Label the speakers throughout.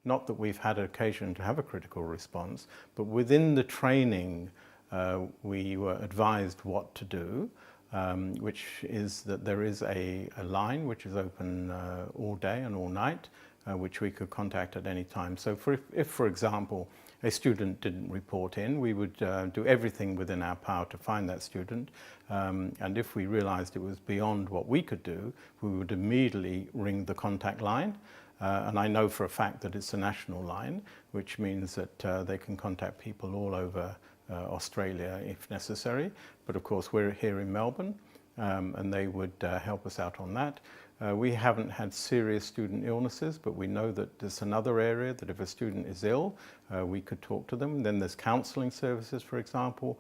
Speaker 1: not that we've had occasion to have a critical response, but within the training we were advised what to do, which is that there is a line which is open all day and all night, which we could contact at any time. So if, for example, a student didn't report in, we would do everything within our power to find that student. And if we realized it was beyond what we could do, we would immediately ring the contact line. And I know for a fact that it's a national line, which means that they can contact people all over Australia if necessary. But of course, we're here in Melbourne, and they would help us out on that. We haven't had serious student illnesses, but we know that there's another area that if a student is ill, we could talk to them. Then there's counselling services, for example.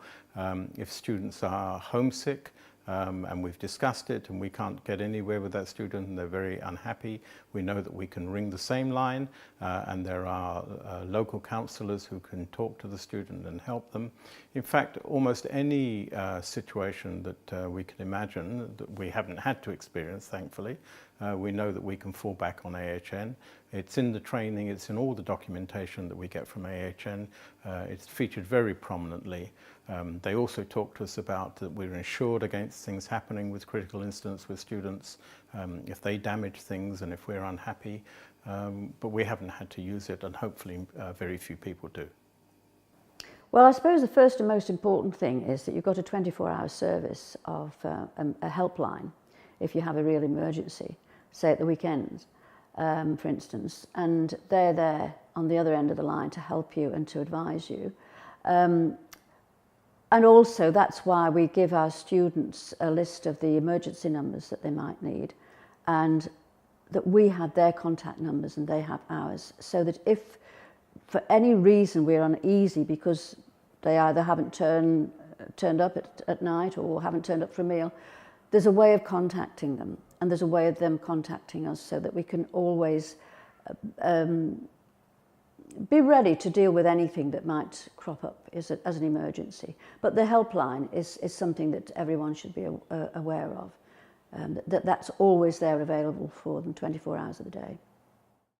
Speaker 1: If students are homesick, and we've discussed it and we can't get anywhere with that student and they're very unhappy, we know that we can ring the same line, and there are local counsellors who can talk to the student and help them. In fact, almost any situation that we can imagine that we haven't had to experience, thankfully, we know that we can fall back on AHN. It's in the training, it's in all the documentation that we get from AHN. It's featured very prominently. They also talk to us about that we're insured against things happening with critical incidents with students, if they damage things and if we're unhappy, but we haven't had to use it, and hopefully very few people do.
Speaker 2: Well, I suppose the first and most important thing is that you've got a 24-hour service of a helpline if you have a real emergency, say at the weekends, for instance, and they're there on the other end of the line to help you and to advise you. And also that's why we give our students a list of the emergency numbers that they might need, and that we have their contact numbers and they have ours, so that if for any reason we're uneasy because they either haven't turned up at night or haven't turned up for a meal, there's a way of contacting them, and there's a way of them contacting us, so that we can always be ready to deal with anything that might crop up as an emergency. But the helpline is something that everyone should be aware of, that's always there available for them 24 hours of the day.